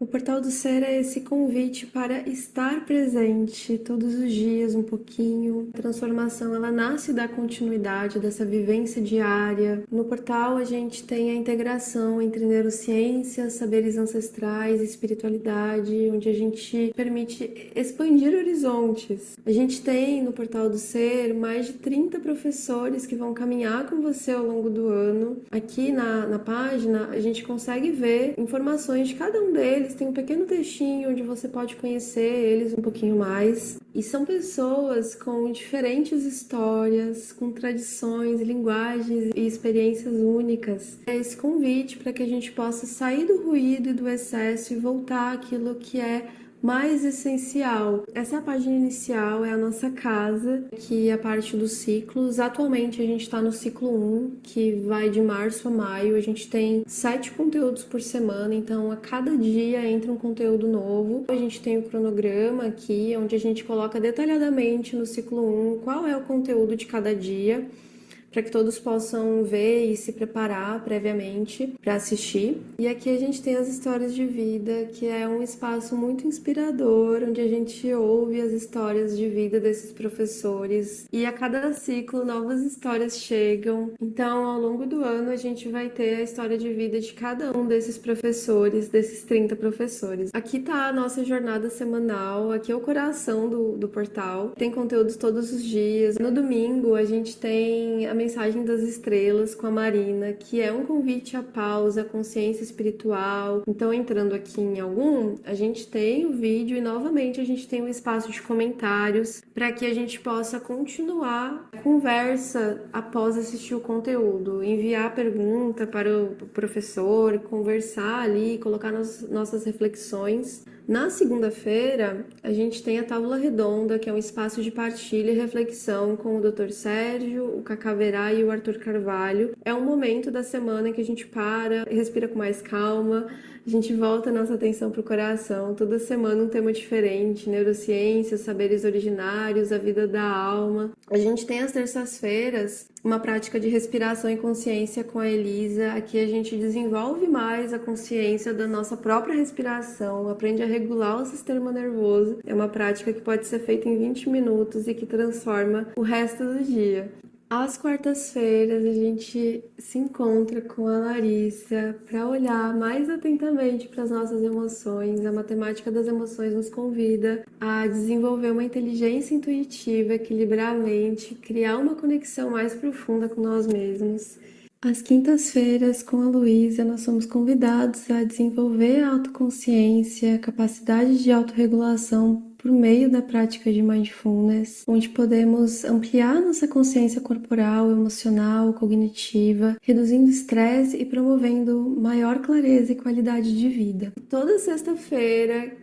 O Portal do Ser é esse convite para estar presente todos os dias, um pouquinho. A transformação, ela nasce da continuidade, dessa vivência diária. No portal, a gente tem a integração entre neurociência, saberes ancestrais e espiritualidade, onde a gente permite expandir horizontes. A gente tem no Portal do Ser mais de 30 professores que vão caminhar com você ao longo do ano. Aqui na página, a gente consegue ver informações de cada um deles, tem um pequeno textinho onde você pode conhecer eles um pouquinho mais. E são pessoas com diferentes histórias, com tradições, linguagens e experiências únicas. É esse convite para que a gente possa sair do ruído e do excesso e voltar àquilo que é mais essencial. Essa é a página inicial, é a nossa casa, que é a parte dos ciclos. Atualmente a gente está no ciclo 1, que vai de março a maio. A gente tem 7 conteúdos por semana, então a cada dia entra um conteúdo novo. A gente tem o cronograma aqui, onde a gente coloca detalhadamente no ciclo 1 qual é o conteúdo de cada dia, para que todos possam ver e se preparar previamente para assistir. E aqui a gente tem as histórias de vida, que é um espaço muito inspirador, onde a gente ouve as histórias de vida desses professores e a cada ciclo novas histórias chegam. Então, ao longo do ano, a gente vai ter a história de vida de cada um desses professores, desses 30 professores. Aqui tá a nossa jornada semanal, aqui é o coração do portal. Tem conteúdos todos os dias. No domingo, a gente tem a Mensagem das Estrelas com a Marina, que é um convite à pausa, à consciência espiritual. Então, entrando aqui em algum, a gente tem o vídeo e novamente a gente tem um espaço de comentários para que a gente possa continuar a conversa após assistir o conteúdo, enviar pergunta para o professor, conversar ali, colocar nossas reflexões. Na segunda-feira, a gente tem a Tábula Redonda, que é um espaço de partilha e reflexão com o Dr. Sérgio, o Cacá Verá e o Arthur Carvalho. É um momento da semana em que a gente para, respira com mais calma, a gente volta a nossa atenção para o coração. Toda semana um tema diferente, neurociência, saberes originários, a vida da alma. A gente tem às terças-feiras uma prática de respiração e consciência com a Elisa. Aqui a gente desenvolve mais a consciência da nossa própria respiração, aprende a regular o sistema nervoso. É uma prática que pode ser feita em 20 minutos e que transforma o resto do dia. Às quartas-feiras a gente se encontra com a Larissa para olhar mais atentamente para as nossas emoções. A matemática das emoções nos convida a desenvolver uma inteligência intuitiva, equilibrar a mente, criar uma conexão mais profunda com nós mesmos. Às quintas-feiras, com a Luísa, nós somos convidados a desenvolver a autoconsciência, a capacidade de autorregulação por meio da prática de mindfulness, onde podemos ampliar nossa consciência corporal, emocional, cognitiva, reduzindo estresse e promovendo maior clareza e qualidade de vida. Toda sexta-feira,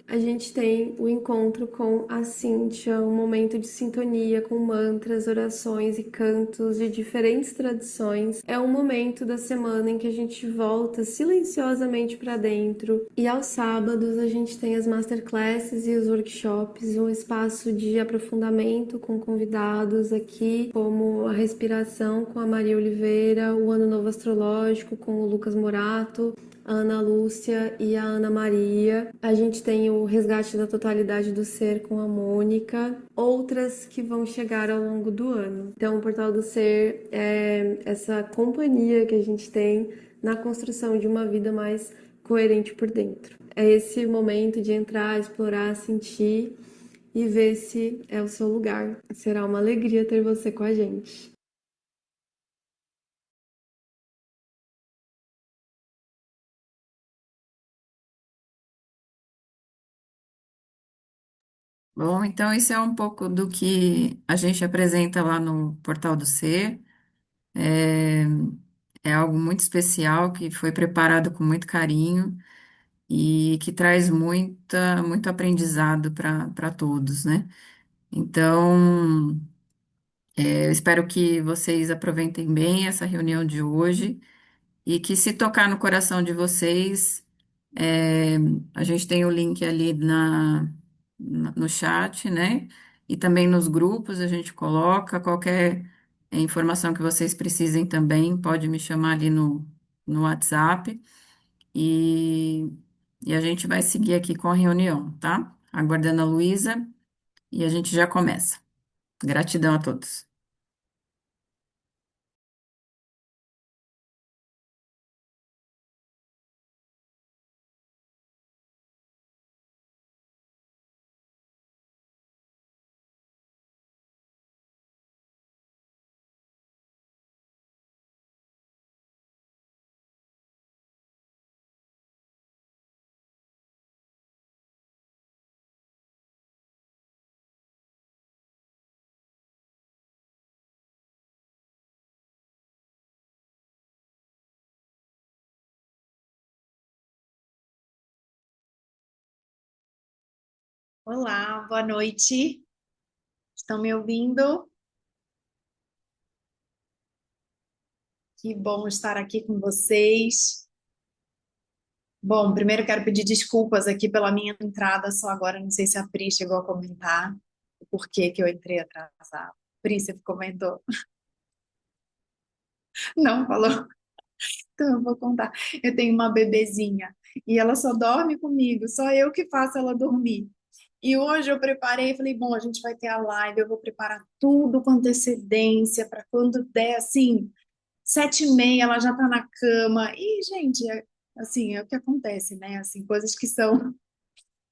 a gente tem o encontro com a Cíntia, um momento de sintonia com mantras, orações e cantos de diferentes tradições. É um momento da semana em que a gente volta silenciosamente para dentro. E aos sábados a gente tem as masterclasses e os workshops, um espaço de aprofundamento com convidados aqui, como a respiração com a Maria Oliveira, o Ano Novo Astrológico com o Lucas Morato, a Ana Lúcia e a Ana Maria. A gente tem o Resgate da Totalidade do Ser com a Mônica. Outras que vão chegar ao longo do ano. Então, o Portal do Ser é essa companhia que a gente tem na construção de uma vida mais coerente por dentro. É esse momento de entrar, explorar, sentir e ver se é o seu lugar. Será uma alegria ter você com a gente. Bom, então isso é um pouco do que a gente apresenta lá no Portal do Ser. É, é algo muito especial que foi preparado com muito carinho e que traz muito aprendizado para todos, né? Então, eu espero que vocês aproveitem bem essa reunião de hoje e que se tocar no coração de vocês, é, a gente tem o link ali no chat, né? E também nos grupos a gente coloca qualquer informação que vocês precisem também, pode me chamar ali no WhatsApp. E e a gente vai seguir aqui com a reunião, tá? Aguardando a Luísa e a gente já começa. Gratidão a todos. Olá, boa noite. Estão me ouvindo? Que bom estar aqui com vocês. Bom, primeiro quero pedir desculpas aqui pela minha entrada só agora. Não sei se a Pri chegou a comentar o porquê que eu entrei atrasada. Pri, você comentou? Não falou? Então eu vou contar. Eu tenho uma bebezinha e ela só dorme comigo, só eu que faço ela dormir. E hoje eu preparei, falei, bom, a gente vai ter a live, eu vou preparar tudo com antecedência para quando der assim 7h30 ela já tá na cama. E, gente, assim, é o que acontece, né? Assim, coisas que são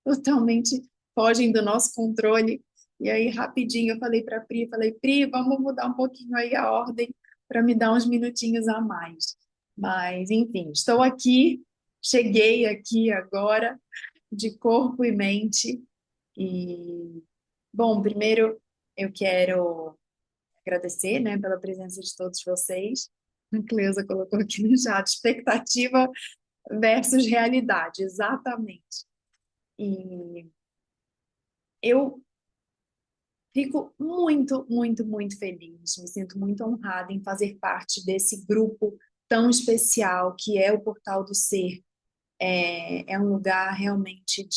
totalmente fogem do nosso controle. E aí, rapidinho, eu falei para Pri, falei, Pri, vamos mudar um pouquinho aí a ordem para me dar uns minutinhos a mais. Mas, enfim, estou aqui, cheguei aqui agora, de corpo e mente. E, bom, primeiro eu quero agradecer, né, pela presença de todos vocês. A Cleusa colocou aqui no chat, expectativa versus realidade, exatamente. E eu fico muito, muito, muito feliz, me sinto muito honrada em fazer parte desse grupo tão especial que é o Portal do Ser. É um lugar realmente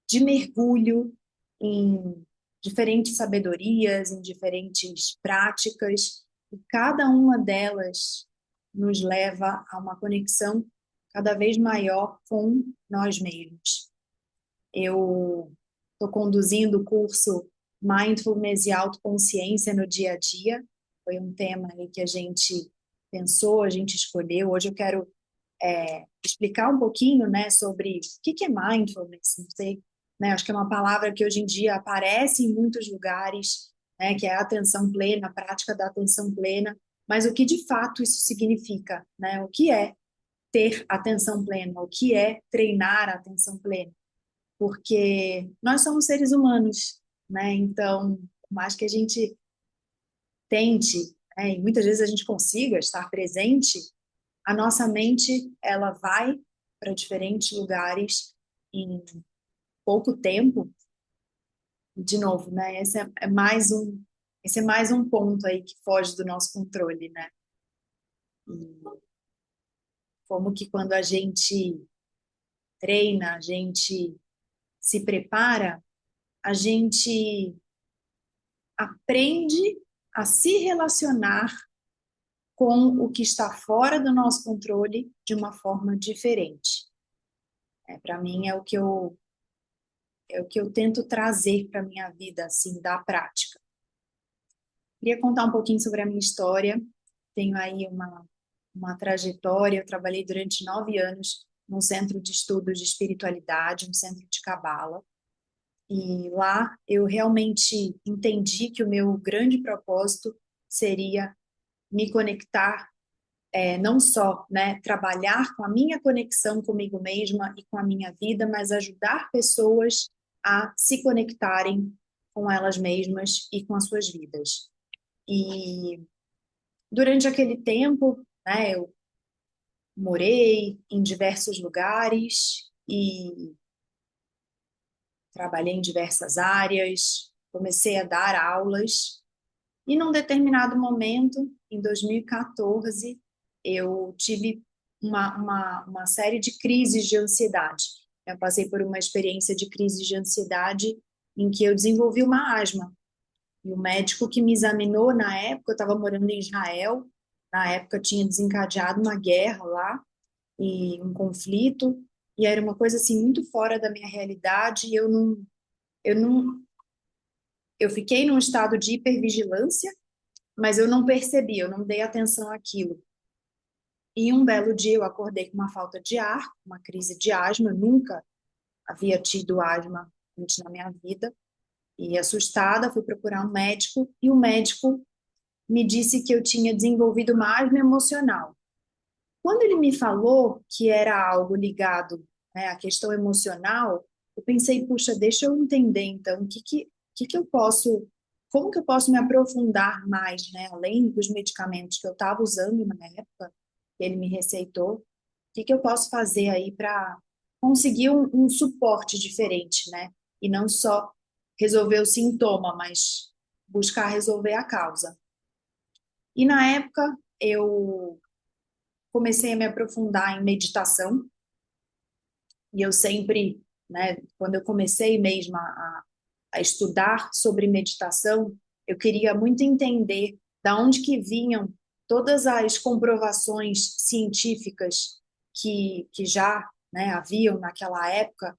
de mergulho em diferentes sabedorias, em diferentes práticas, e cada uma delas nos leva a uma conexão cada vez maior com nós mesmos. Eu estou conduzindo o curso Mindfulness e Autoconsciência no dia a dia. Foi um tema aí que a gente pensou, a gente escolheu. Hoje eu quero explicar um pouquinho, né, sobre o que é mindfulness, não sei, né, acho que é uma palavra que hoje em dia aparece em muitos lugares, né, que é a atenção plena, a prática da atenção plena, mas o que de fato isso significa, né, o que é ter atenção plena, o que é treinar a atenção plena, porque nós somos seres humanos, né, então, por mais que a gente tente, né, e muitas vezes a gente consiga estar presente, a nossa mente ela vai para diferentes lugares em pouco tempo. De novo, né? Esse é mais um ponto aí que foge do nosso controle, né? E como que quando a gente treina, a gente se prepara, a gente aprende a se relacionar com o que está fora do nosso controle de uma forma diferente. Para mim é o que eu tento trazer para a minha vida, assim, da prática. Queria contar um pouquinho sobre a minha história. Tenho aí uma trajetória. Eu trabalhei durante 9 anos num centro de estudos de espiritualidade, um centro de cabala. E lá eu realmente entendi que o meu grande propósito seria me conectar, não só, né, trabalhar com a minha conexão comigo mesma e com a minha vida, mas ajudar pessoas a se conectarem com elas mesmas e com as suas vidas. E durante aquele tempo, né, eu morei em diversos lugares e trabalhei em diversas áreas, comecei a dar aulas e num determinado momento, em 2014, eu tive uma série de crises de ansiedade. Eu passei por uma experiência de crise de ansiedade em que eu desenvolvi uma asma. E o médico que me examinou na época, eu estava morando em Israel, na época tinha desencadeado uma guerra lá e um conflito, e era uma coisa assim muito fora da minha realidade, e eu não, eu fiquei num estado de hipervigilância, mas eu não percebi, eu não dei atenção àquilo. E um belo dia eu acordei com uma falta de ar, uma crise de asma, eu nunca havia tido asma antes na minha vida, e assustada fui procurar um médico, e o médico me disse que eu tinha desenvolvido uma asma emocional. Quando ele me falou que era algo ligado, né, à questão emocional, eu pensei, puxa, deixa eu entender então o que que eu posso, como que eu posso me aprofundar mais, né, além dos medicamentos que eu estava usando na época, que ele me receitou, o que que eu posso fazer aí para conseguir um suporte diferente, né, e não só resolver o sintoma, mas buscar resolver a causa. E na época eu comecei a me aprofundar em meditação, e eu sempre, né, quando eu comecei mesmo a estudar sobre meditação, eu queria muito entender da onde que vinham todas as comprovações científicas que já, né, haviam naquela época,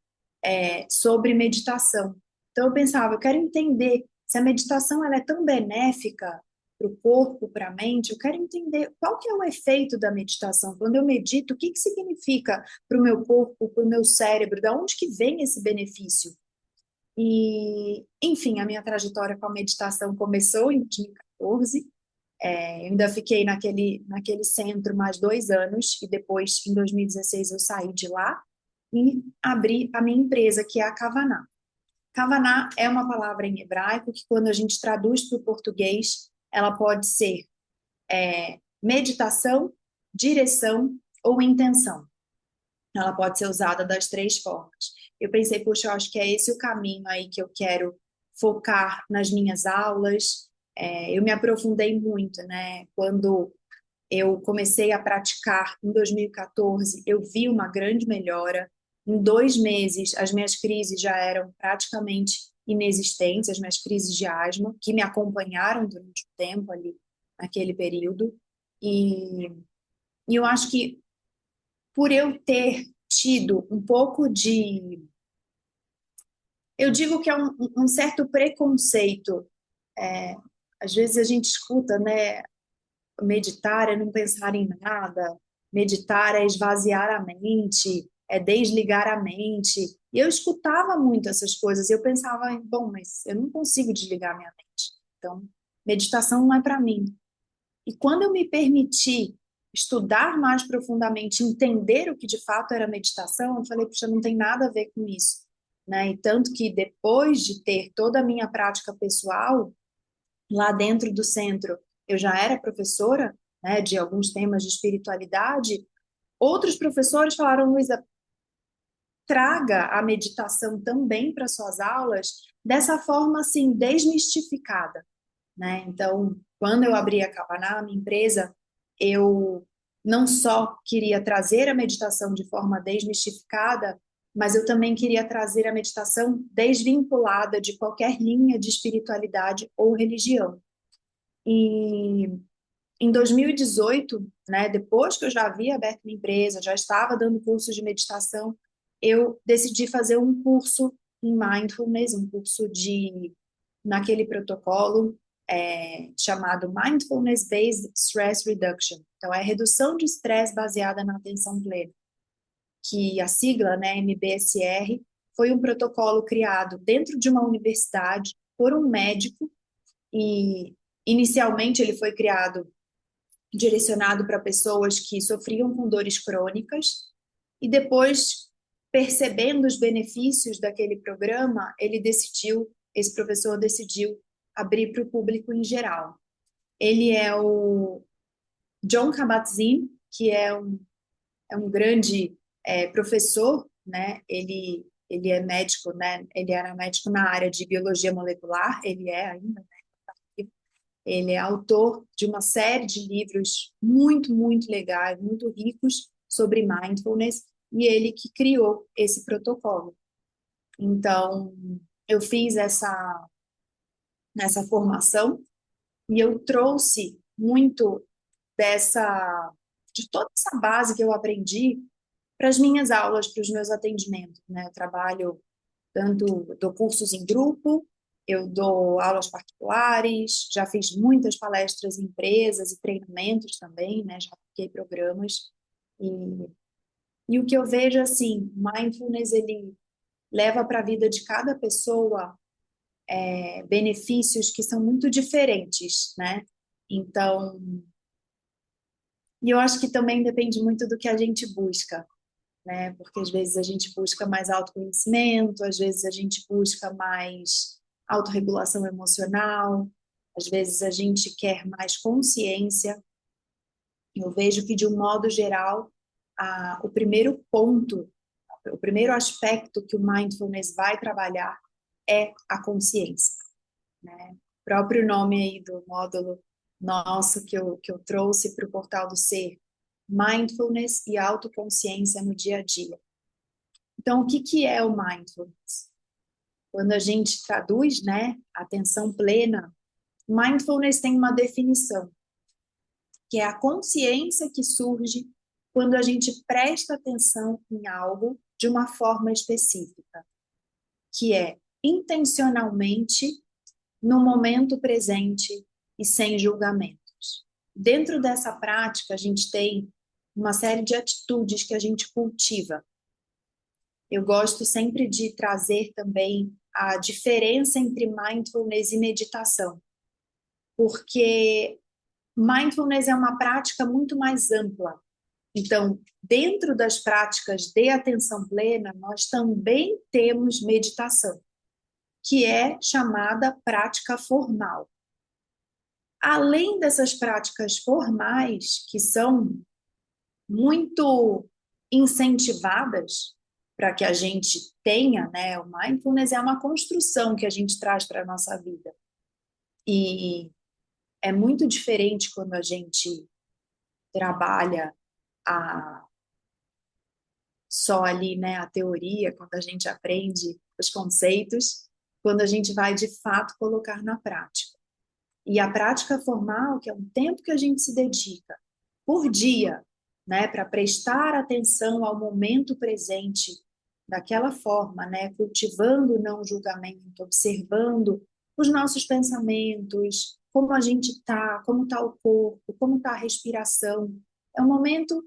sobre meditação. Então eu pensava, eu quero entender se a meditação ela é tão benéfica para o corpo, para a mente, eu quero entender qual que é o efeito da meditação. Quando eu medito, o que que significa para o meu corpo, para o meu cérebro, da onde que vem esse benefício? E, enfim, a minha trajetória com a meditação começou em 2014. Eu ainda fiquei naquele centro mais 2 anos, e depois, em 2016, eu saí de lá e abri a minha empresa, que é a Kavaná. Kavaná é uma palavra em hebraico que, quando a gente traduz para o português, ela pode ser meditação, direção ou intenção. Ela pode ser usada das três formas. Eu pensei, puxa, eu acho que é esse o caminho aí que eu quero focar nas minhas aulas. Eu me aprofundei muito, né? Quando eu comecei a praticar em 2014, eu vi uma grande melhora. Em 2 meses, as minhas crises já eram praticamente inexistentes, as minhas crises de asma, que me acompanharam durante o tempo ali, naquele período. E, e eu acho que por eu ter tido um pouco de. Eu digo que é um certo preconceito. É, Às vezes a gente escuta, né? Meditar é não pensar em nada, meditar é esvaziar a mente, é desligar a mente. E eu escutava muito essas coisas e eu pensava, bom, mas eu não consigo desligar minha mente. Então, meditação não é para mim. E quando eu me permiti estudar mais profundamente, entender o que de fato era meditação, eu falei, puxa, não tem nada a ver com isso. Né? E tanto que depois de ter toda a minha prática pessoal, lá dentro do centro, eu já era professora, né, de alguns temas de espiritualidade. Outros professores falaram, Luísa, traga a meditação também para suas aulas, dessa forma assim, desmistificada, né? Então, quando eu abri a Kapaná, a minha empresa, eu não só queria trazer a meditação de forma desmistificada, mas eu também queria trazer a meditação desvinculada de qualquer linha de espiritualidade ou religião. E em 2018, né, depois que eu já havia aberto minha empresa, já estava dando cursos de meditação, eu decidi fazer um curso em mindfulness, um curso naquele protocolo chamado Mindfulness Based Stress Reduction. Então, é redução de estresse baseada na atenção plena, que a sigla, né, MBSR, foi um protocolo criado dentro de uma universidade por um médico, e inicialmente ele foi criado direcionado para pessoas que sofriam com dores crônicas, e depois, percebendo os benefícios daquele programa, esse professor decidiu abrir para o público em geral. Ele é o John Kabat-Zinn, que é um grande professor, né? Ele é médico, né? Ele era médico na área de biologia molecular, ele é ainda, né? Ele é autor de uma série de livros muito, muito legais, muito ricos sobre mindfulness, e ele que criou esse protocolo. Então, eu fiz nessa formação, e eu trouxe muito de toda essa base que eu aprendi para as minhas aulas, para os meus atendimentos, né? Eu trabalho dou cursos em grupo, eu dou aulas particulares, já fiz muitas palestras em empresas e treinamentos também, né? Já apliquei programas. E, e o que eu vejo, assim, mindfulness, ele leva para a vida de cada pessoa benefícios que são muito diferentes, né? Então, e eu acho que também depende muito do que a gente busca, né? Porque às vezes a gente busca mais autoconhecimento, às vezes a gente busca mais autorregulação emocional, às vezes a gente quer mais consciência. Eu vejo que, de um modo geral, o primeiro ponto, o primeiro aspecto que o mindfulness vai trabalhar é a consciência, né? O próprio nome aí do módulo nosso que eu trouxe para o Portal do Ser, Mindfulness e Autoconsciência no Dia a Dia. Então, o que é o mindfulness? Quando a gente traduz, né, atenção plena, mindfulness tem uma definição, que é a consciência que surge quando a gente presta atenção em algo de uma forma específica, que é intencionalmente, no momento presente e sem julgamentos. Dentro dessa prática, a gente tem uma série de atitudes que a gente cultiva. Eu gosto sempre de trazer também a diferença entre mindfulness e meditação, porque mindfulness é uma prática muito mais ampla. Então, dentro das práticas de atenção plena, nós também temos meditação, que é chamada prática formal. Além dessas práticas formais, que são muito incentivadas para que a gente tenha, né, o mindfulness é uma construção que a gente traz para a nossa vida. E é muito diferente quando a gente trabalha só ali, né, a teoria, quando a gente aprende os conceitos, quando a gente vai de fato colocar na prática. E a prática formal, que é um tempo que a gente se dedica por dia, né, para prestar atenção ao momento presente daquela forma, né, cultivando o não julgamento, observando os nossos pensamentos, como a gente está, como está o corpo, como está a respiração. É um momento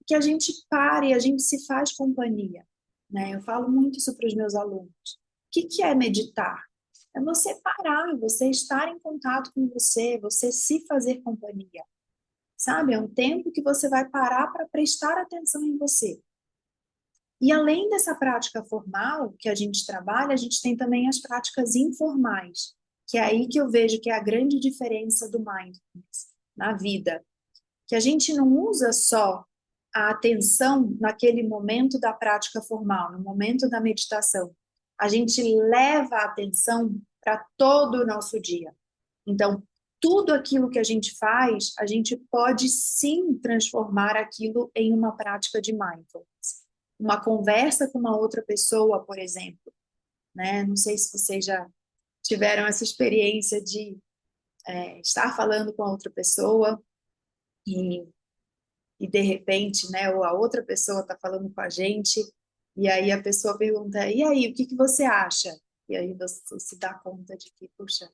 que a gente para e a gente se faz companhia, né? Eu falo muito isso para os meus alunos. O que é meditar? É você parar, você estar em contato com você, você se fazer companhia. Sabe? É um tempo que você vai parar para prestar atenção em você. E além dessa prática formal que a gente trabalha, a gente tem também as práticas informais, que é aí que eu vejo que é a grande diferença do mindfulness na vida. Que a gente não usa só a atenção naquele momento da prática formal, no momento da meditação. A gente leva a atenção para todo o nosso dia. Então, tudo aquilo que a gente faz, a gente pode sim transformar aquilo em uma prática de mindfulness. Uma conversa com uma outra pessoa, por exemplo, né? Não sei se vocês já tiveram essa experiência de estar falando com a outra pessoa e de repente, né, ou a outra pessoa está falando com a gente, e aí a pessoa pergunta, e aí, o que você acha? E aí você se dá conta de que, puxa,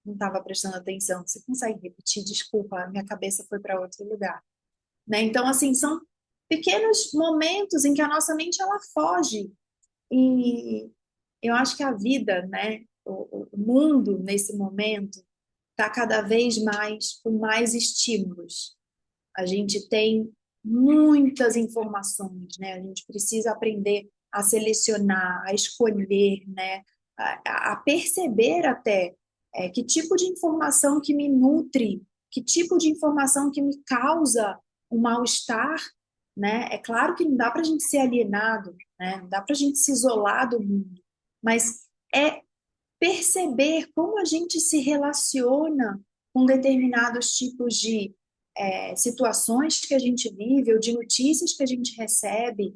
não estava prestando atenção. Você consegue repetir? Desculpa, minha cabeça foi para outro lugar. Né? Então, assim, são pequenos momentos em que a nossa mente ela foge. E eu acho que a vida, né, o mundo nesse momento está cada vez mais com mais estímulos. A gente tem muitas informações, né? A gente precisa aprender a selecionar, a escolher, né? A perceber até que tipo de informação que me nutre, que tipo de informação que me causa um mal-estar, né? É claro que não dá para a gente ser alienado, né? Não dá para a gente se isolar do mundo, mas é perceber como a gente se relaciona com determinados tipos de situações que a gente vive, ou de notícias que a gente recebe,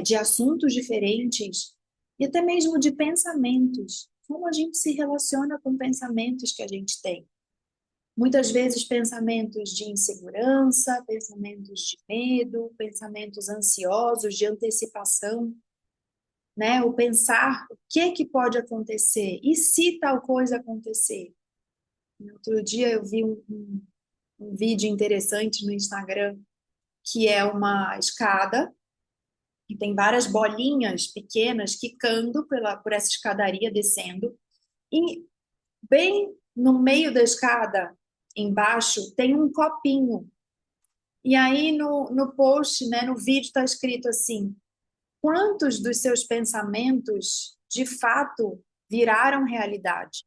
de assuntos diferentes, e até mesmo de pensamentos. Como a gente se relaciona com pensamentos que a gente tem. Muitas vezes pensamentos de insegurança, pensamentos de medo, pensamentos ansiosos, de antecipação, né? O pensar o que pode acontecer e se tal coisa acontecer. Outro dia eu vi um vídeo interessante no Instagram que é uma escada e tem várias bolinhas pequenas quicando por essa escadaria descendo e bem no meio da escada embaixo tem um copinho. E aí no post, né, no vídeo está escrito assim: quantos dos seus pensamentos de fato viraram realidade?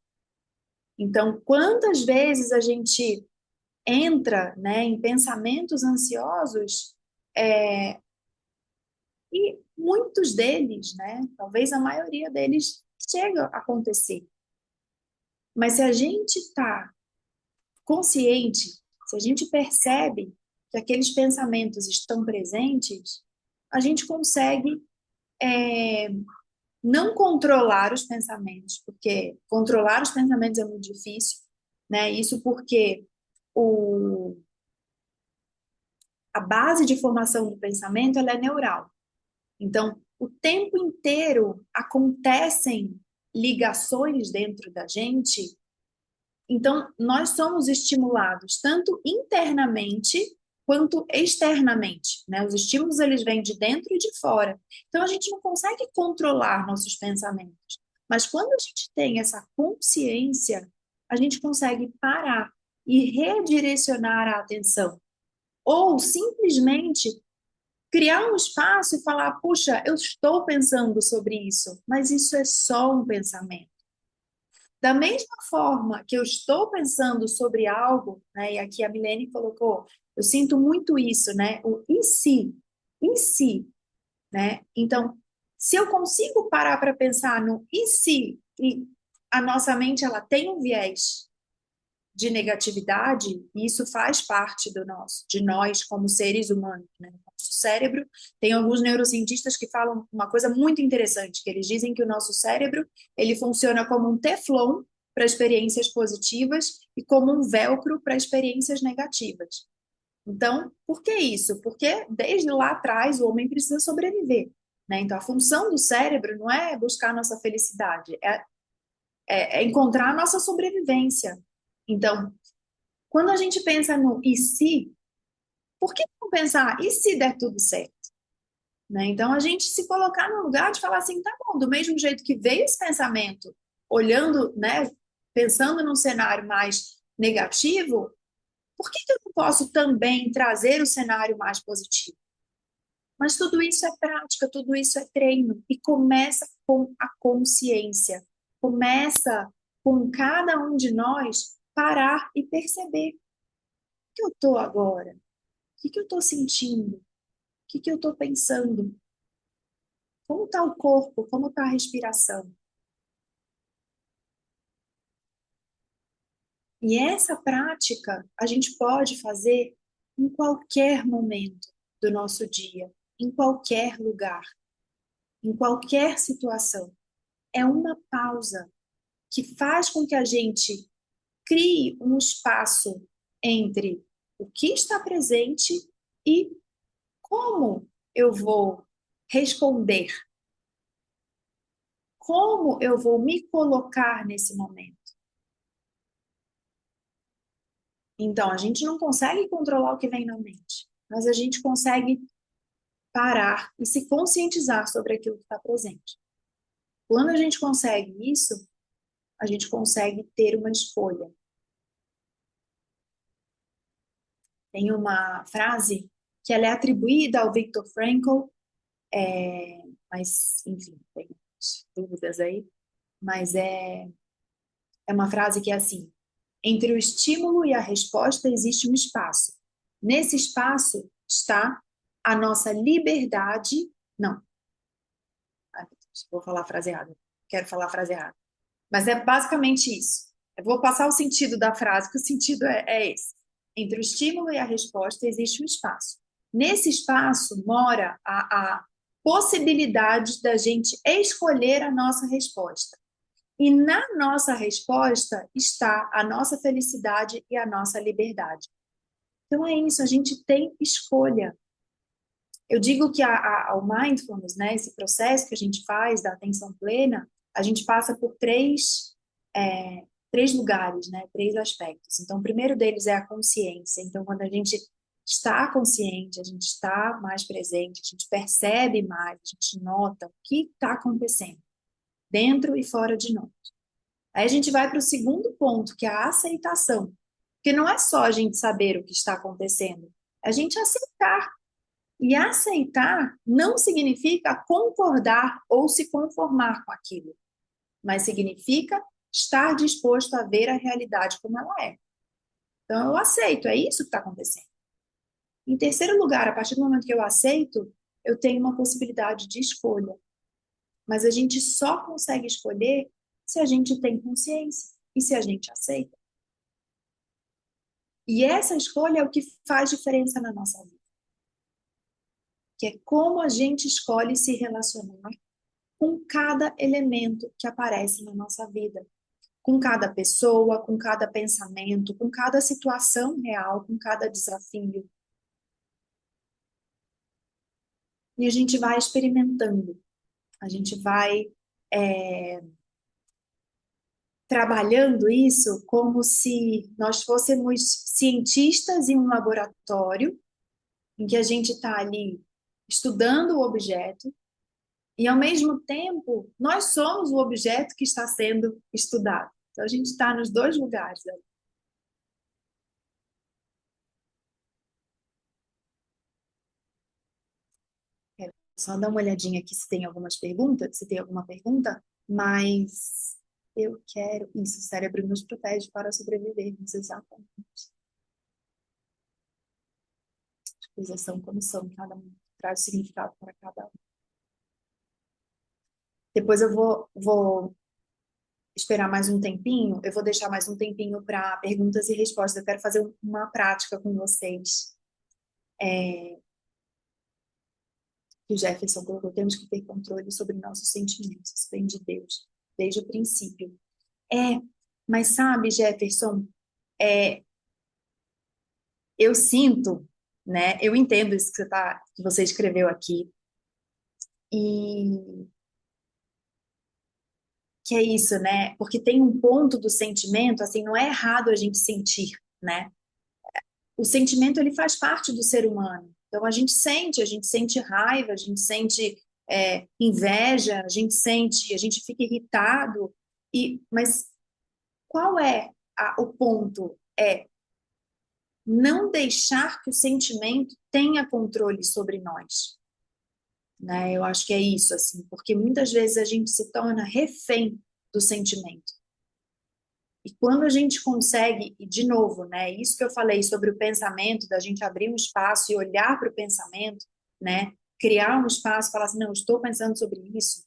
Então, quantas vezes a gente entra, né, em pensamentos ansiosos, e muitos deles, né, talvez a maioria deles, chega a acontecer. Mas se a gente está consciente, se a gente percebe que aqueles pensamentos estão presentes, a gente consegue não controlar os pensamentos, porque controlar os pensamentos é muito difícil, né? Isso porque a base de formação do pensamento ela é neural. Então, o tempo inteiro acontecem ligações dentro da gente. Então, nós somos estimulados tanto internamente quanto externamente, né? Os estímulos eles vêm de dentro e de fora. Então, a gente não consegue controlar nossos pensamentos. Mas quando a gente tem essa consciência, a gente consegue parar e redirecionar a atenção. Ou simplesmente criar um espaço e falar: puxa, eu estou pensando sobre isso, mas isso é só um pensamento. Da mesma forma que eu estou pensando sobre algo, né, e aqui a Milene colocou, eu sinto muito isso, né, o em si, né? Então, se eu consigo parar para pensar no e se, e a nossa mente ela tem um viés de negatividade, e isso faz parte de nós como seres humanos, né? Nosso cérebro, tem alguns neurocientistas que falam uma coisa muito interessante, que eles dizem que o nosso cérebro, ele funciona como um teflon para experiências positivas e como um velcro para experiências negativas. Então, por que isso? Porque desde lá atrás o homem precisa sobreviver, né? Então, a função do cérebro não é buscar a nossa felicidade, é encontrar a nossa sobrevivência. Então, quando a gente pensa no e se, por que não pensar e se der tudo certo? Né? Então, a gente se colocar no lugar de falar assim, tá bom, do mesmo jeito que veio esse pensamento, olhando, né, pensando num cenário mais negativo, por que eu não posso também trazer o cenário mais positivo? Mas tudo isso é prática, tudo isso é treino, e começa com a consciência, começa com cada um de nós parar e perceber: o que eu estou agora? O que eu estou sentindo? O que eu estou pensando? Como está o corpo? Como está a respiração? E essa prática a gente pode fazer em qualquer momento do nosso dia, em qualquer lugar, em qualquer situação. É uma pausa que faz com que a gente crie um espaço entre o que está presente e como eu vou responder, como eu vou me colocar nesse momento. Então, a gente não consegue controlar o que vem na mente, mas a gente consegue parar e se conscientizar sobre aquilo que está presente. Quando a gente consegue isso, a gente consegue ter uma escolha. Tem uma frase que ela é atribuída ao Viktor Frankl, mas, enfim, tem dúvidas aí, mas é uma frase que é assim: entre o estímulo e a resposta existe um espaço. Nesse espaço está a nossa liberdade. Não, vou falar a frase errada. Quero falar a frase errada. Mas é basicamente isso. Eu vou passar o sentido da frase, que o sentido é esse. Entre o estímulo e a resposta existe um espaço. Nesse espaço mora a possibilidade da gente escolher a nossa resposta. E na nossa resposta está a nossa felicidade e a nossa liberdade. Então é isso, a gente tem escolha. Eu digo que o mindfulness, né, esse processo que a gente faz da atenção plena, a gente passa por três lugares, né, três aspectos. Então, o primeiro deles é a consciência. Então, quando a gente está consciente, a gente está mais presente, a gente percebe mais, a gente nota o que está acontecendo dentro e fora de nós. Aí a gente vai para o segundo ponto, que é a aceitação. Porque não é só a gente saber o que está acontecendo, é a gente aceitar. E aceitar não significa concordar ou se conformar com aquilo, mas significa estar disposto a ver a realidade como ela é. Então, eu aceito, é isso que está acontecendo. Em terceiro lugar, a partir do momento que eu aceito, eu tenho uma possibilidade de escolha. Mas a gente só consegue escolher se a gente tem consciência e se a gente aceita. E essa escolha é o que faz diferença na nossa vida. Que é como a gente escolhe se relacionar com cada elemento que aparece na nossa vida. Com cada pessoa, com cada pensamento, com cada situação real, com cada desafio. E a gente vai experimentando, a gente vai trabalhando isso como se nós fôssemos cientistas em um laboratório, em que a gente está ali estudando o objeto, e ao mesmo tempo nós somos o objeto que está sendo estudado. Então a gente está nos dois lugares. Né? Só dar uma olhadinha aqui se tem algumas perguntas, se tem alguma pergunta, mas eu quero. Isso, o cérebro nos protege para sobrevivermos, exatamente. As coisas são como são, cada um traz significado para cada um. Depois eu vou esperar mais um tempinho, eu vou deixar mais um tempinho para perguntas e respostas. Eu quero fazer uma prática com vocês. Que o Jefferson colocou, temos que ter controle sobre nossos sentimentos. Isso vem de Deus, desde o princípio. Mas sabe, Jefferson, é, eu sinto, né? Eu entendo isso que você escreveu aqui. E que é isso, né? Porque tem um ponto do sentimento, assim, não é errado a gente sentir, né? O sentimento, ele faz parte do ser humano. Então, a gente sente raiva, a gente sente inveja, a gente fica irritado. Mas qual é o ponto? É não deixar que o sentimento tenha controle sobre nós. Né? Eu acho que é isso, assim, porque muitas vezes a gente se torna refém do sentimento. E quando a gente consegue, e de novo, né, isso que eu falei sobre o pensamento, da gente abrir um espaço e olhar para o pensamento, né, criar um espaço, falar assim, não, estou pensando sobre isso.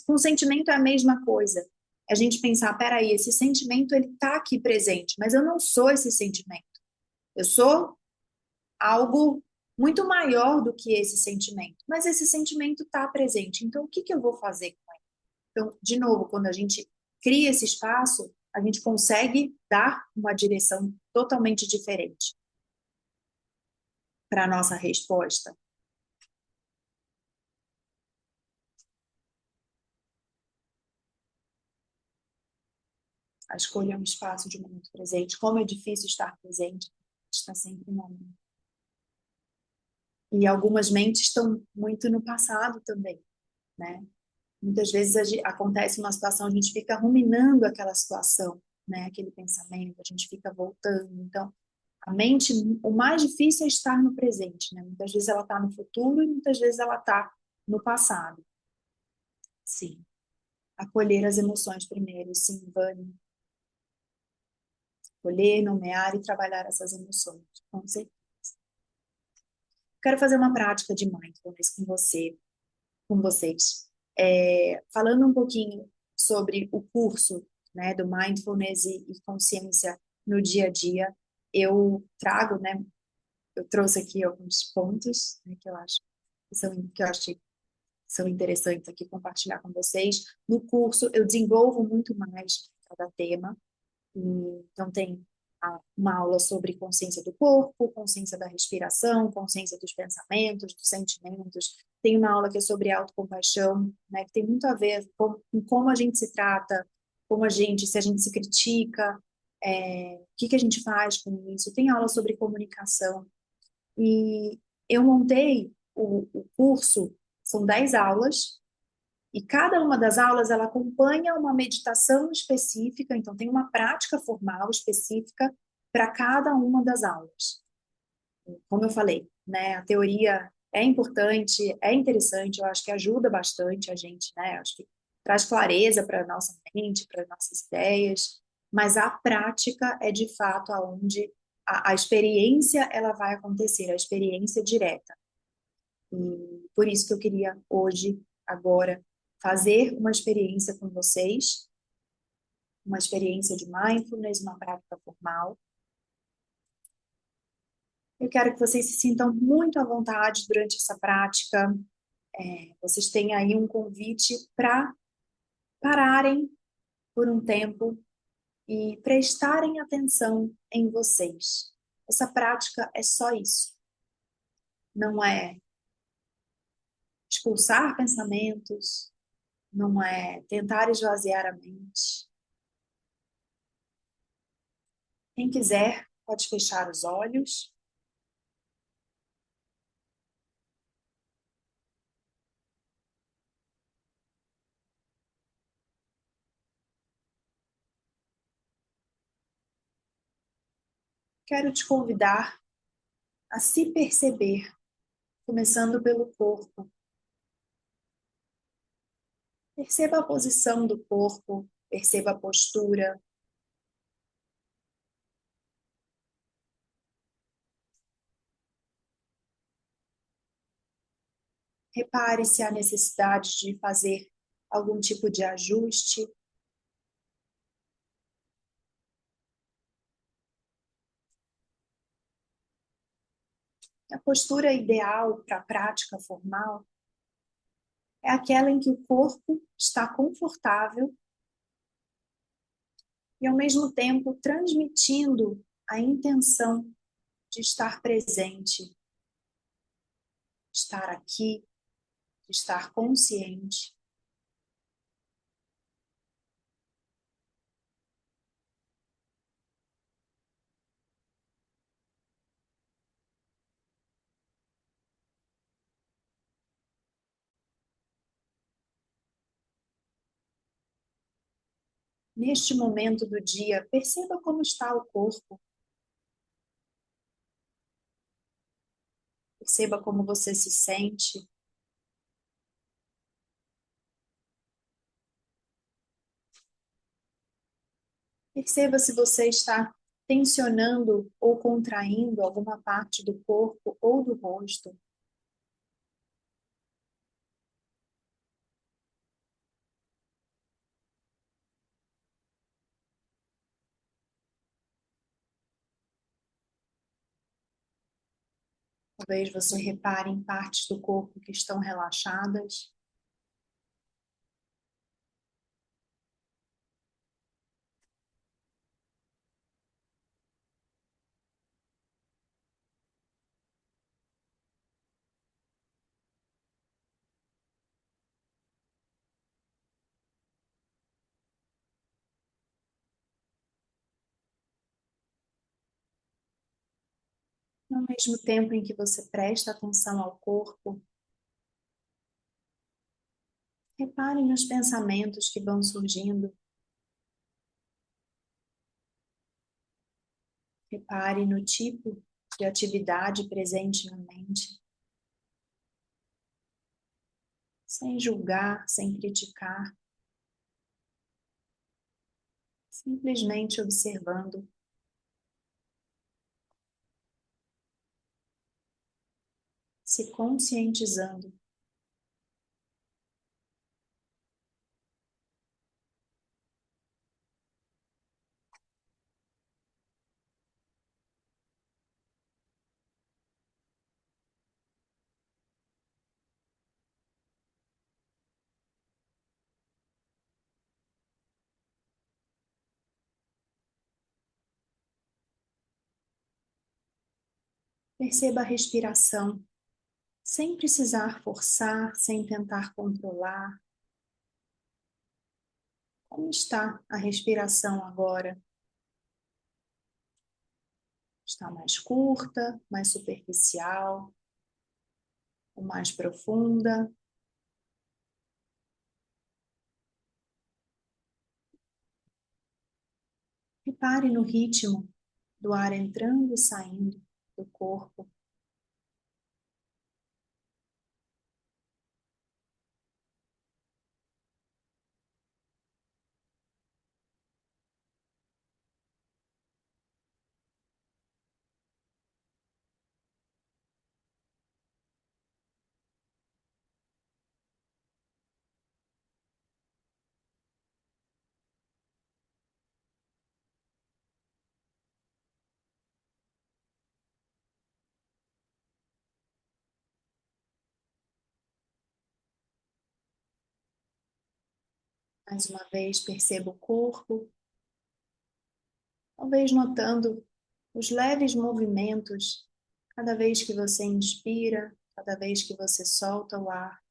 Com o sentimento é a mesma coisa. A gente pensar, peraí, esse sentimento ele está aqui presente, mas eu não sou esse sentimento. Eu sou algo muito maior do que esse sentimento. Mas esse sentimento está presente. Então, o que eu vou fazer com ele? Então, de novo, quando a gente cria esse espaço, a gente consegue dar uma direção totalmente diferente para a nossa resposta. A escolha é um espaço de momento presente. Como é difícil estar presente, está sempre no momento. E algumas mentes estão muito no passado também, né? Muitas vezes acontece uma situação, a gente fica ruminando aquela situação, né? Aquele pensamento, a gente fica voltando. Então, a mente, o mais difícil é estar no presente, né? Muitas vezes ela está no futuro e muitas vezes ela está no passado. Sim. Acolher as emoções primeiro, sim, Vani. Acolher, nomear e trabalhar essas emoções, com certeza. Quero fazer uma prática de mindfulness com vocês. Falando um pouquinho sobre o curso, né, do mindfulness e consciência no dia a dia, eu trago, né, eu trouxe aqui alguns pontos, né, que eu acho que são interessantes aqui compartilhar com vocês. No curso, eu desenvolvo muito mais cada tema. Então, tem uma aula sobre consciência do corpo, consciência da respiração, consciência dos pensamentos, dos sentimentos. Tem uma aula que é sobre autocompaixão, né, que tem muito a ver com como a gente se trata, se a gente se critica, o que que a gente faz com isso. Tem aula sobre comunicação. E eu montei o curso, são 10 aulas, e cada uma das aulas ela acompanha uma meditação específica, então tem uma prática formal específica para cada uma das aulas. Como eu falei, né, a teoria é importante, é interessante, eu acho que ajuda bastante a gente, né? Eu acho que traz clareza para a nossa mente, para as nossas ideias, mas a prática é de fato aonde a experiência ela vai acontecer, a experiência direta. E por isso que eu queria hoje, agora, fazer uma experiência com vocês, uma experiência de mindfulness, uma prática formal. Eu quero que vocês se sintam muito à vontade durante essa prática. Vocês têm aí um convite para pararem por um tempo e prestarem atenção em vocês. Essa prática é só isso. Não é expulsar pensamentos, não é tentar esvaziar a mente. Quem quiser, pode fechar os olhos. Quero te convidar a se perceber, começando pelo corpo. Perceba a posição do corpo, perceba a postura. Repare se há necessidade de fazer algum tipo de ajuste. A postura ideal para a prática formal é aquela em que o corpo está confortável e, ao mesmo tempo, transmitindo a intenção de estar presente, de estar aqui, de estar consciente. Neste momento do dia, perceba como está o corpo. Perceba como você se sente. Perceba se você está tensionando ou contraindo alguma parte do corpo ou do rosto. Talvez você repare em partes do corpo que estão relaxadas. Ao mesmo tempo em que você presta atenção ao corpo, repare nos pensamentos que vão surgindo. Repare no tipo de atividade presente na mente, sem julgar, sem criticar, simplesmente observando. Se conscientizando. Perceba a respiração, sem precisar forçar, sem tentar controlar. Como está a respiração agora? Está mais curta, mais superficial, ou mais profunda? Repare no ritmo do ar entrando e saindo do corpo. Mais uma vez, perceba o corpo, talvez notando os leves movimentos cada vez que você inspira, cada vez que você solta o ar.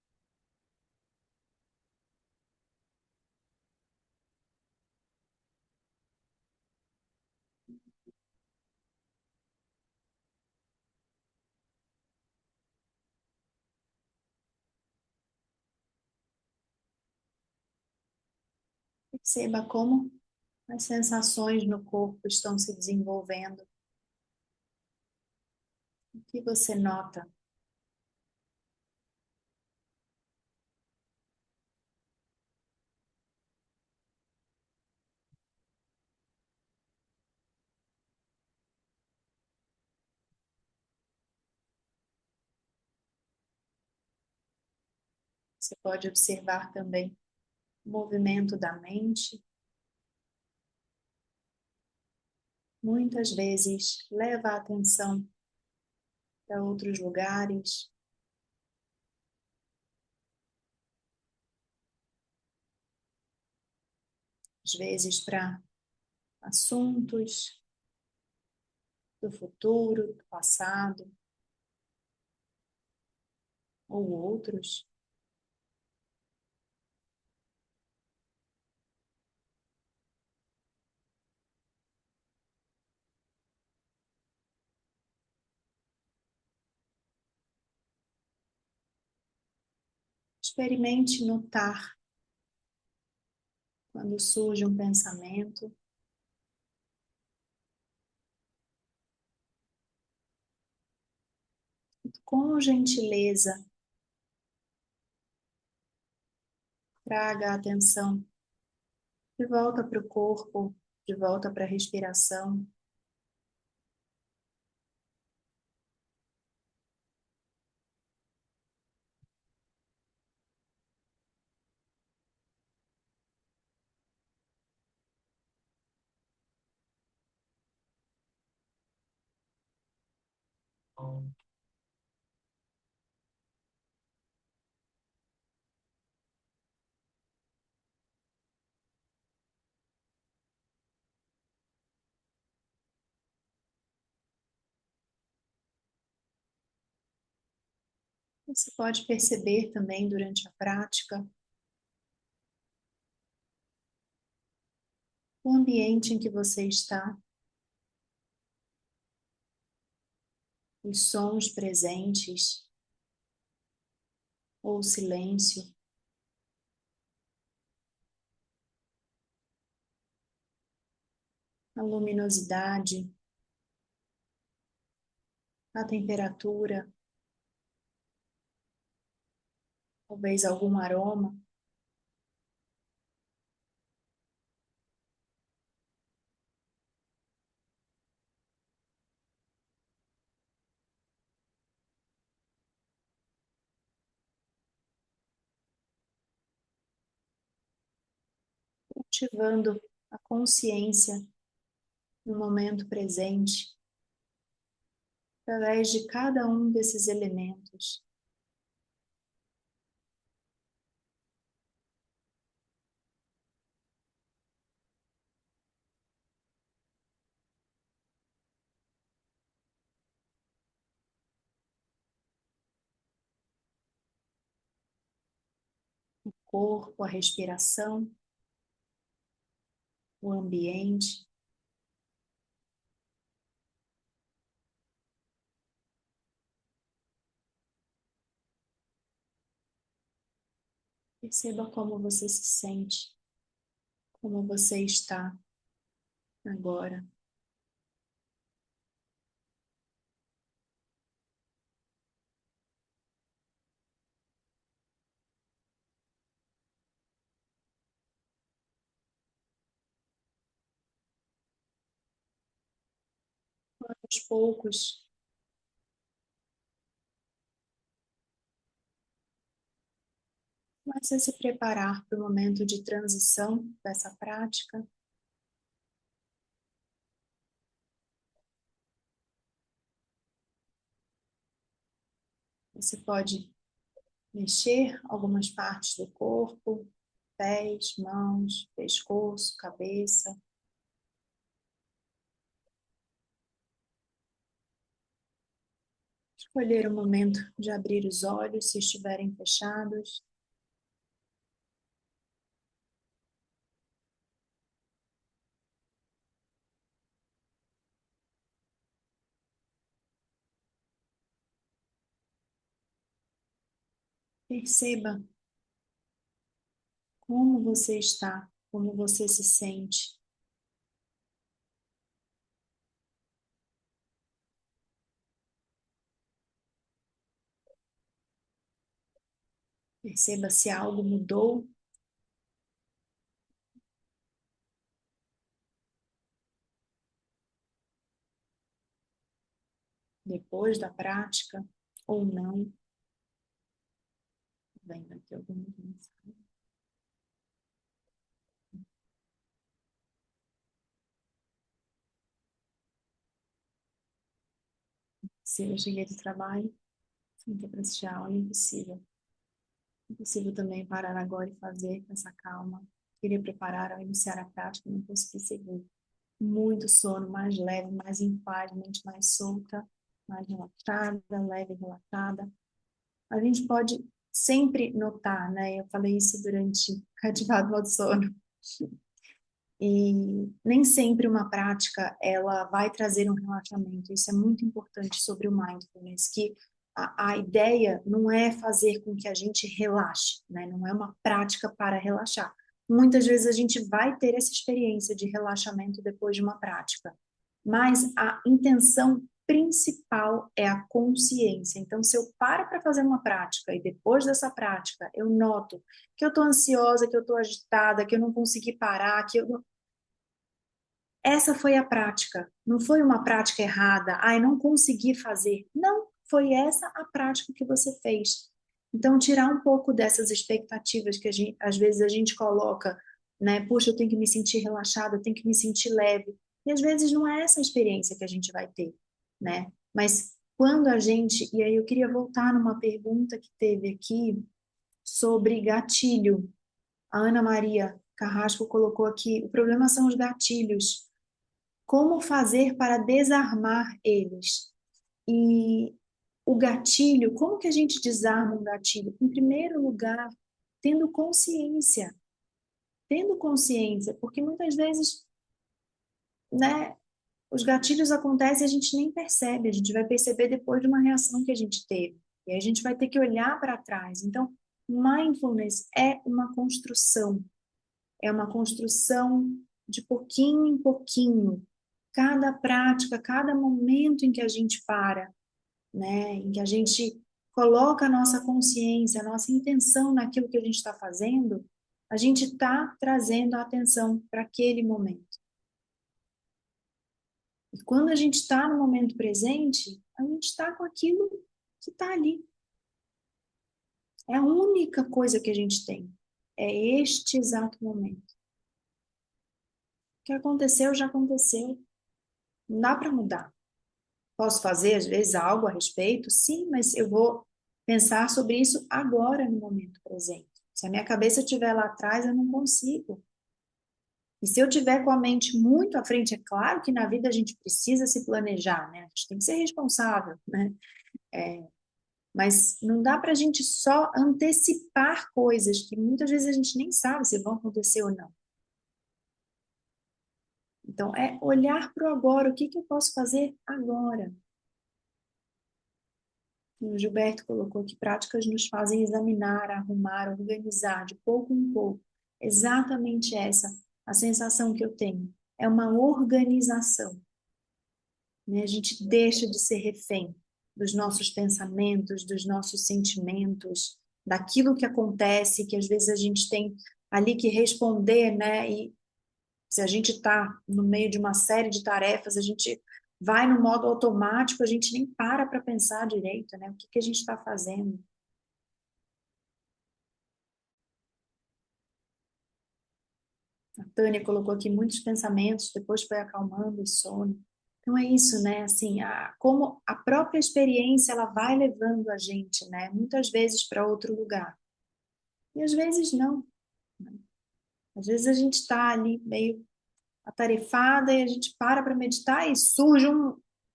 Perceba como as sensações no corpo estão se desenvolvendo. O que você nota? Você pode observar também o movimento da mente. Muitas vezes leva a atenção para outros lugares, às vezes para assuntos do futuro, do passado, ou outros. Experimente notar quando surge um pensamento, com gentileza, traga a atenção de volta para o corpo, de volta para a respiração. Você pode perceber também durante a prática o ambiente em que você está, os sons presentes ou o silêncio, a luminosidade, a temperatura, talvez algum aroma. Cultivando a consciência no momento presente, através de cada um desses elementos. corpo, a respiração, o ambiente. Perceba como você se sente, como você está agora. Aos poucos, comece a se preparar para o momento de transição dessa prática. Você pode mexer algumas partes do corpo, pés, mãos, pescoço, cabeça. Escolher o momento de abrir os olhos se estiverem fechados. Perceba como você está, como você se sente. Perceba se algo mudou. Depois da prática ou não. Vendo aqui alguma mensagem. Se eu cheguei do trabalho, sem ter para assistir a aula, impossível. Impossível também parar agora e fazer com essa calma. Queria preparar ao iniciar a prática, não consegui seguir. Muito sono, mais leve, mais em paz, mente mais solta, mais relaxada, leve e relaxada. A gente pode sempre notar, né? Eu falei isso durante Cativado Modo Sono. E nem sempre uma prática ela vai trazer um relaxamento. Isso é muito importante sobre o mindfulness, que a ideia não é fazer com que a gente relaxe, né? Não é uma prática para relaxar. Muitas vezes a gente vai ter essa experiência de relaxamento depois de uma prática, mas a intenção principal é a consciência. Então, se eu paro para fazer uma prática e depois dessa prática eu noto que eu estou ansiosa, que eu estou agitada, que eu não consegui parar, que eu não... Essa foi a prática. Não foi uma prática errada. Ah, eu não consegui fazer. Não, foi essa a prática que você fez. Então, tirar um pouco dessas expectativas que às vezes a gente coloca, né? Puxa, eu tenho que me sentir relaxada, eu tenho que me sentir leve. E às vezes não é essa a experiência que a gente vai ter, né? Mas quando a gente. E aí eu queria voltar numa pergunta que teve aqui sobre gatilho. A Ana Maria Carrasco colocou aqui: o problema são os gatilhos. Como fazer para desarmar eles? E o gatilho, como que a gente desarma um gatilho? Em primeiro lugar, tendo consciência. Tendo consciência, porque muitas vezes, né, os gatilhos acontecem e a gente nem percebe, a gente vai perceber depois de uma reação que a gente teve. E aí a gente vai ter que olhar para trás. Então, mindfulness é uma construção de pouquinho em pouquinho. Cada prática, cada momento em que a gente para, né, em que a gente coloca a nossa consciência, a nossa intenção naquilo que a gente está fazendo, a gente está trazendo a atenção para aquele momento. E quando a gente está no momento presente, a gente está com aquilo que está ali. É a única coisa que a gente tem. É este exato momento. O que aconteceu, já aconteceu. Não dá para mudar. Posso fazer, às vezes, algo a respeito? Sim, mas eu vou pensar sobre isso agora, no momento presente. Se a minha cabeça estiver lá atrás, eu não consigo. E se eu tiver com a mente muito à frente, é claro que na vida a gente precisa se planejar, né? A gente tem que ser responsável, né? Mas não dá para a gente só antecipar coisas que muitas vezes a gente nem sabe se vão acontecer ou não. Então, é olhar para o agora, o que que eu posso fazer agora? O Gilberto colocou que práticas nos fazem examinar, arrumar, organizar de pouco em pouco. Exatamente essa a sensação que eu tenho. É uma organização, né? A gente deixa de ser refém dos nossos pensamentos, dos nossos sentimentos, daquilo que acontece, que às vezes a gente tem ali que responder, né? E se a gente está no meio de uma série de tarefas, a gente vai no modo automático, a gente nem para pensar direito, né? O que que a gente está fazendo? A Tânia colocou aqui muitos pensamentos, depois foi acalmando o sono. Então é isso, né? Assim, como a própria experiência ela vai levando a gente, né? Muitas vezes para outro lugar. E às vezes não. Né? Às vezes a gente está ali meio atarefada e a gente para meditar e surge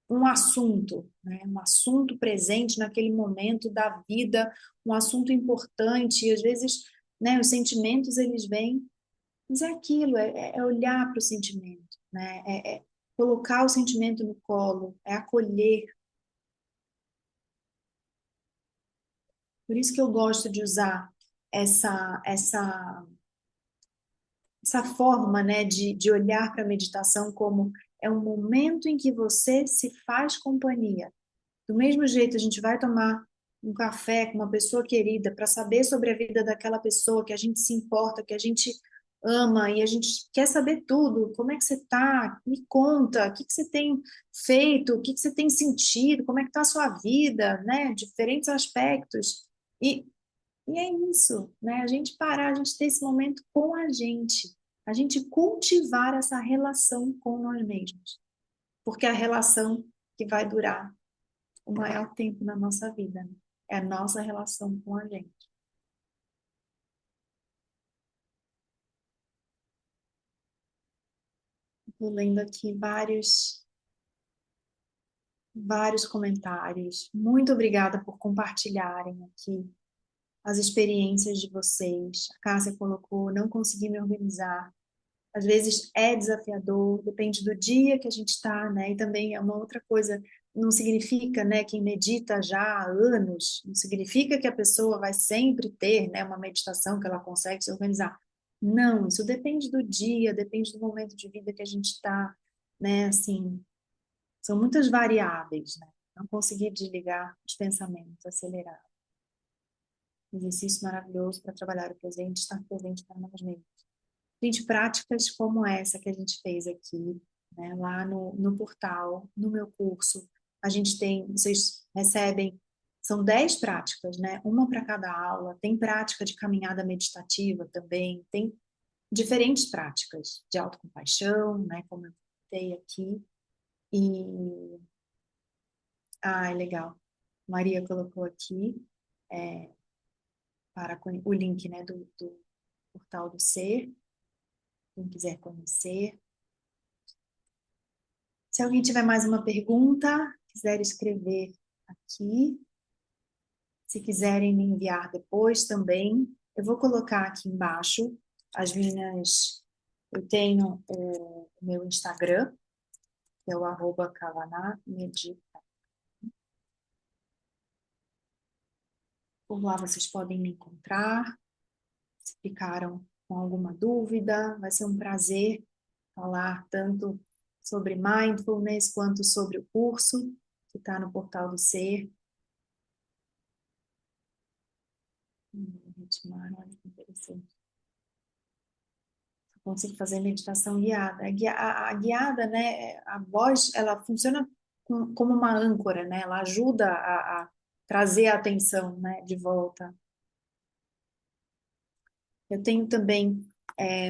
um assunto, né? Um assunto presente naquele momento da vida, um assunto importante. E às vezes, né? Os sentimentos eles vêm. Mas é aquilo, é olhar para o sentimento, né? É colocar o sentimento no colo, é acolher. Por isso que eu gosto de usar essa, essa, essa forma, né, de olhar para a meditação como é um momento em que você se faz companhia. Do mesmo jeito, a gente vai tomar um café com uma pessoa querida para saber sobre a vida daquela pessoa que a gente se importa, que a gente ama e a gente quer saber tudo. Como é que você está? Me conta. O que que você tem feito? O que que você tem sentido? Como é que está a sua vida, né? Diferentes aspectos. E, e é isso, né? A gente parar, a gente ter esse momento com a gente cultivar essa relação com nós mesmos, porque é a relação que vai durar o maior tempo na nossa vida, né? É a nossa relação com a gente. Estou lendo aqui vários comentários. Muito obrigada por compartilharem aqui as experiências de vocês. A Cássia colocou, não consegui me organizar. Às vezes é desafiador, depende do dia que a gente está, né? E também é uma outra coisa, não significa, né, quem medita já há anos, não significa que a pessoa vai sempre ter, né, uma meditação que ela consegue se organizar. Não, isso depende do dia, depende do momento de vida que a gente está, né? Assim, são muitas variáveis, né? Não conseguir desligar os pensamentos, acelerar. Exercício maravilhoso para trabalhar o presente, estar presente para nós mesmos. Gente, práticas como essa que a gente fez aqui, né, lá no portal, no meu curso, a gente tem, vocês recebem, são 10 práticas, né, uma para cada aula, tem prática de caminhada meditativa também, tem diferentes práticas de autocompaixão, né, como eu comentei aqui, e, é legal, Maria colocou aqui, é, para o link, né, do portal do Ser, quem quiser conhecer. Se alguém tiver mais uma pergunta, quiser escrever aqui, se quiserem me enviar depois também, eu vou colocar aqui embaixo as minhas. Eu tenho o meu Instagram, que é o @kavanamedita. Por lá vocês podem me encontrar. Se ficaram com alguma dúvida, vai ser um prazer falar tanto sobre mindfulness quanto sobre o curso que está no Portal do Ser. Ritmar, olha que interessante. Eu consigo fazer meditação guiada. A guiada, né, a voz, ela funciona como uma âncora, né? Ela ajuda a trazer a atenção, né, de volta. Eu tenho também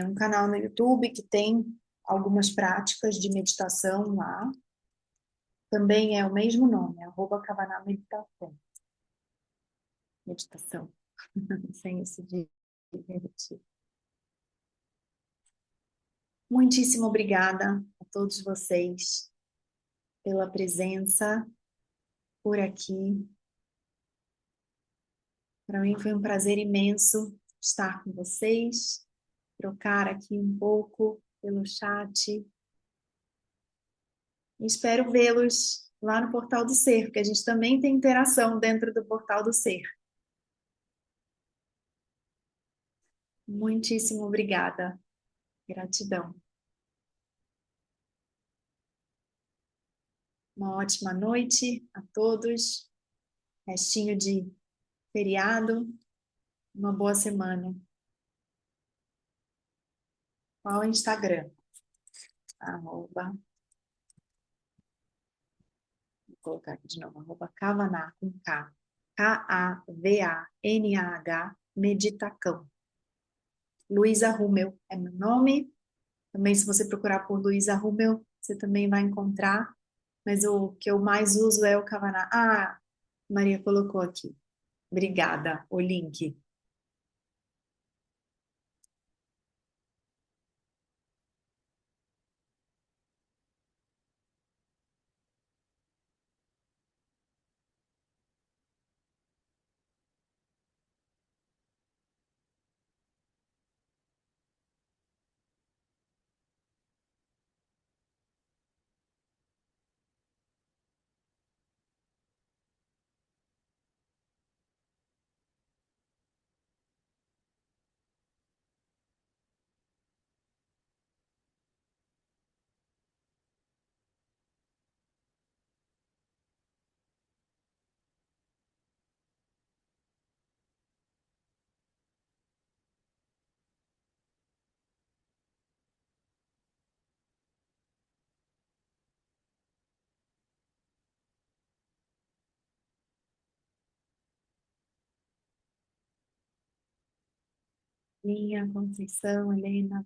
um canal no YouTube que tem algumas práticas de meditação lá. Também é o mesmo nome, @Kavanagh Meditação. Meditação, sem esse de repetir. Muitíssimo obrigada a todos vocês pela presença por aqui. Para mim foi um prazer imenso estar com vocês, trocar aqui um pouco pelo chat. E espero vê-los lá no Portal do Ser, porque a gente também tem interação dentro do Portal do Ser. Muitíssimo obrigada. Gratidão. Uma ótima noite a todos. Restinho de feriado. Uma boa semana. Qual é o Instagram? Arroba, vou colocar aqui de novo, arroba Kavaná com K. K-A-V-A-N-A-H, Meditacão. Luísa Rumel é meu nome. Também, se você procurar por Luísa Rumel, você também vai encontrar. Mas o que eu mais uso é o Kavaná. Ah, Maria colocou aqui. Obrigada, o link. Minha Conceição, Helena,